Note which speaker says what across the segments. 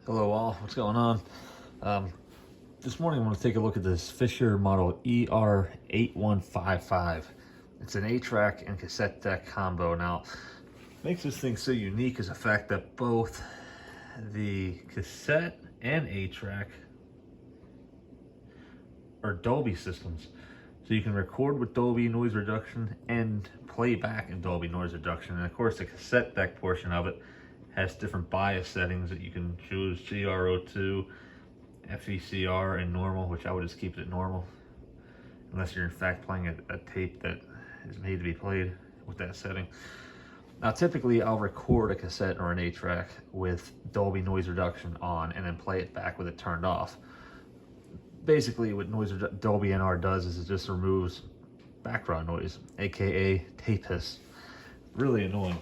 Speaker 1: Hello all, what's going on? This morning I'm going to take a look at this Fisher model ER-8155. It's an 8-track and cassette deck combo. Now, makes this thing so unique is the fact that both the cassette and 8-track are Dolby systems. So you can record with Dolby noise reduction and play back in Dolby noise reduction. And of course the cassette deck portion of it has different bias settings that you can choose: GR02, FECR, and normal, which I would just keep it at normal, unless you're in fact playing a tape that is made to be played with that setting. Now typically I'll record a cassette or an 8-track with Dolby noise reduction on and then play it back with it turned off. Basically what Dolby NR does is it just removes background noise, aka tape hiss. Really annoying.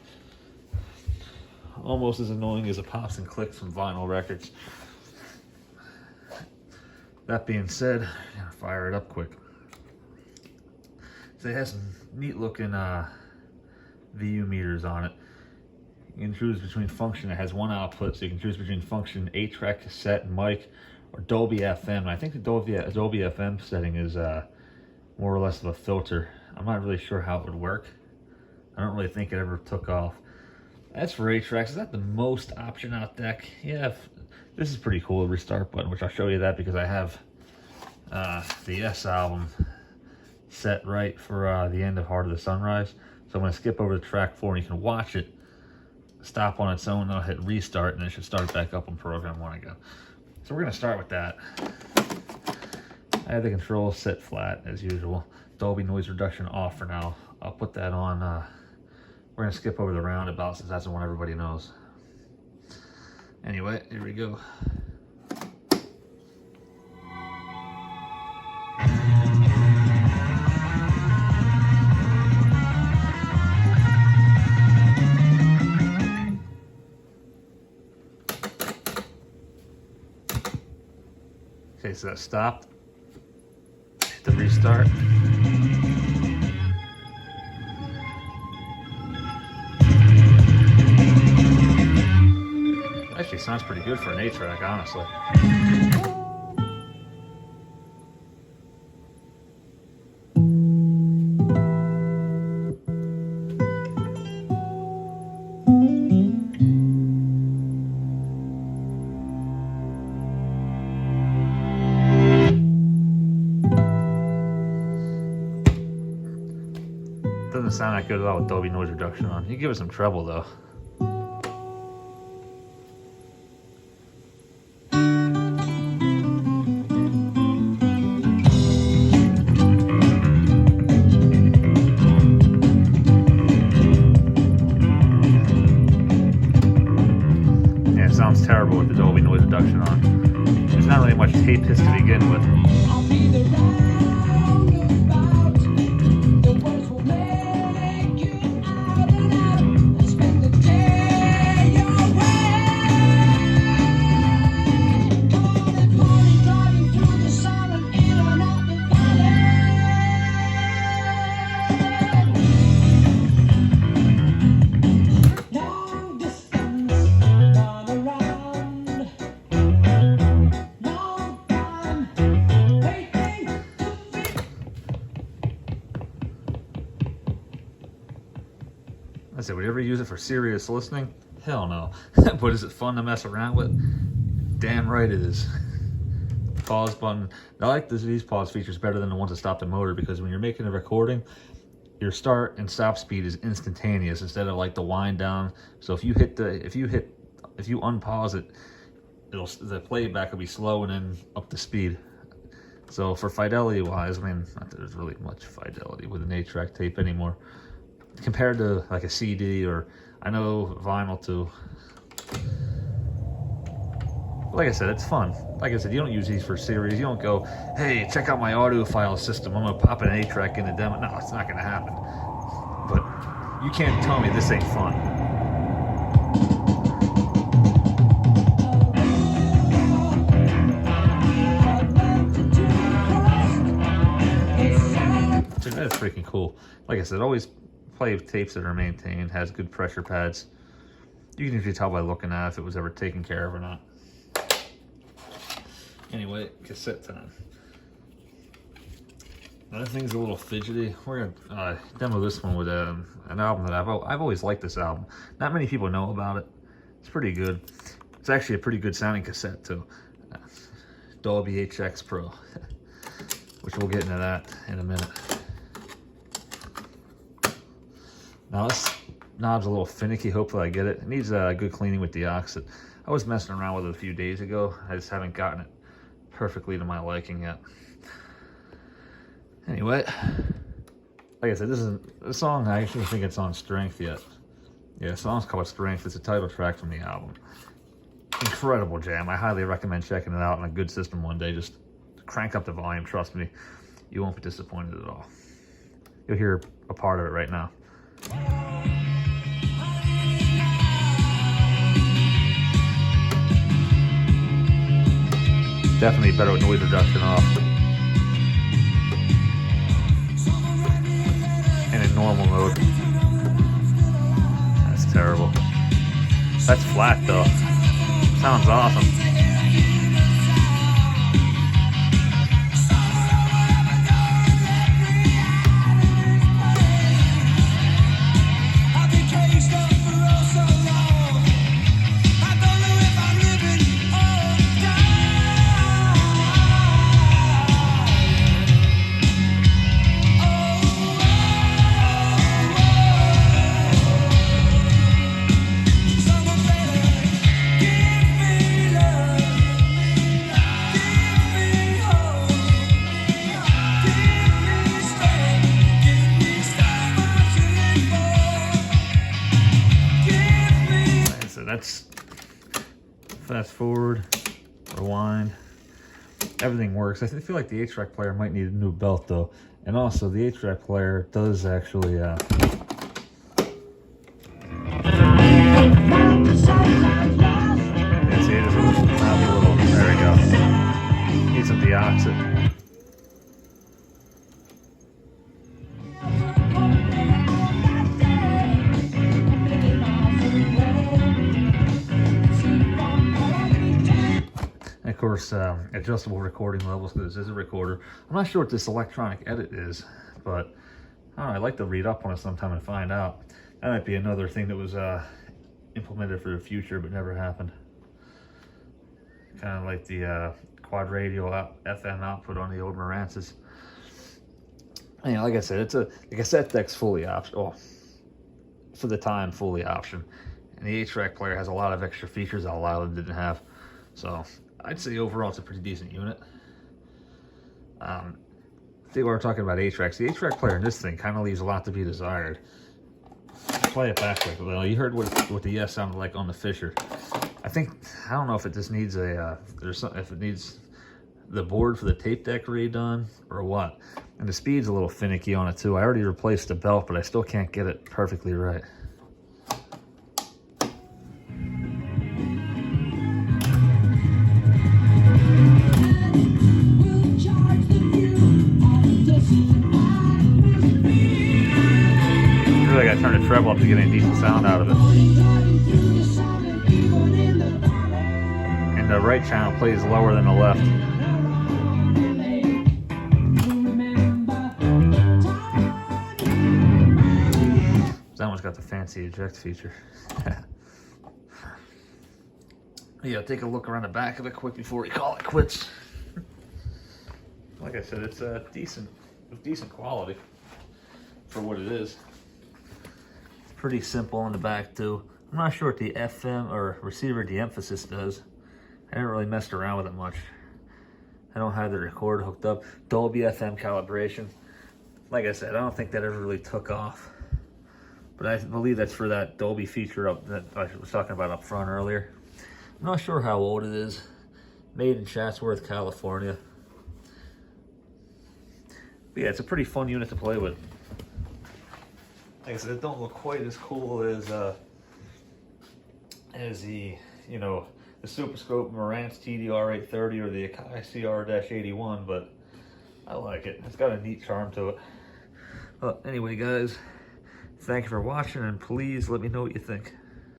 Speaker 1: Almost as annoying as the pops and clicks from vinyl records. That being said, I'm gonna fire it up quick. So it has some neat looking VU meters on it. You can choose between function. It has one output, so you can choose between function, 8-track, cassette, and mic, or Dolby FM. And I think the Dolby FM setting is more or less of a filter. I'm not really sure how it would work. I don't really think it ever took off. As for 8-tracks, is that the most option out deck? Yeah, this is pretty cool, the restart button, which I'll show you that because I have the S album set right for the end of Heart of the Sunrise. So I'm going to skip over to track 4 and you can watch it stop on its own. Then I'll hit restart and it should start back up on program 1 again. So we're going to start with that. I have the controls set flat as usual. Dolby noise reduction off for now. I'll put that on. We're gonna skip over the roundabout since that's the one everybody knows. Anyway, here we go. Okay, so that stopped. Hit the restart. Actually sounds pretty good for an 8-track, honestly. Doesn't sound that good at all with Dolby noise reduction on. You give it some treble though. Sounds terrible with the Dolby noise reduction on. There's not really much tape hiss to begin with. I said, would you ever use it for serious listening? Hell no. But is it fun to mess around with? Damn right it is. Pause button. I like these pause features better than the ones that stop the motor, because when you're making a recording, your start and stop speed is instantaneous instead of like the wind down. So if you unpause it, the playback will be slow and then up to speed. So for fidelity wise, I mean, not that there's really much fidelity with an 8-track tape anymore compared to like a CD, or I know vinyl too. Like I said, it's fun. Like I said, you don't use these for series. You don't go, hey, check out my audiophile system. I'm gonna pop an 8-track in the demo. No, it's not gonna happen. But you can't tell me this ain't fun. So that's freaking cool. Like I said, always play with tapes that are maintained, has good pressure pads. You can usually tell by looking at if it was ever taken care of or not. Anyway, cassette time. That thing's a little fidgety. We're gonna demo this one with an album that I've always liked. This album. Not many people know about it. It's pretty good. It's actually a pretty good sounding cassette too. Dolby HX Pro, which we'll get into that in a minute. Now this knob's a little finicky. Hopefully I get it. It needs a good cleaning with the oxide. I was messing around with it a few days ago. I just haven't gotten it perfectly to my liking yet. Anyway, like I said, this isn't a song. I actually think it's on Strength yet. Yeah, the song's called Strength. It's a title track from the album. Incredible jam. I highly recommend checking it out on a good system one day. Just crank up the volume. Trust me, you won't be disappointed at all. You'll hear a part of it right now. Definitely better with noise reduction off. And in normal mode. That's terrible. That's flat though. Sounds awesome. That's fast forward, rewind, everything works. I feel like the 8-track player might need a new belt though. And also the 8-track player does actually, yeah, see, it is a little, there we go. Needs some deoxit. Of course, adjustable recording levels, because this is a recorder. I'm not sure what this electronic edit is, but I don't know, I'd like to read up on it sometime and find out. That might be another thing that was implemented for the future but never happened. Kind of like the quad radio FM output on the old Marantzes. You know, like I said, the cassette deck's fully option. Oh, for the time, fully option. And the 8-track player has a lot of extra features that a lot of them didn't have. So I'd say overall it's a pretty decent unit. I think we're talking about 8-tracks. The 8-track player in this thing kind of leaves a lot to be desired. Play it back quick. Well, you heard what the yes sounded like on the Fisher. I don't know if it just needs if it needs the board for the tape deck redone or what. And the speed's a little finicky on it too. I already replaced the belt, but I still can't get it perfectly right. I gotta turn the treble up to get any decent sound out of it. And the right channel plays lower than the left. That one's got the fancy eject feature. Yeah, take a look around the back of it quick before we call it quits. Like I said, it's decent quality for what it is. Pretty simple on the back too. I'm not sure what the FM or receiver de-emphasis does. I haven't really messed around with it much. I don't have the recorder hooked up. Dolby FM calibration. Like I said, I don't think that ever really took off. But I believe that's for that Dolby feature up that I was talking about up front earlier. I'm not sure how old it is. Made in Chatsworth, California. But yeah, it's a pretty fun unit to play with. Like I said, it don't look quite as cool as the, you know, the Super Scope Marantz TDR-830 or the Akai CR-81, but I like it. It's got a neat charm to it. Well, anyway, guys, thank you for watching, and please let me know what you think.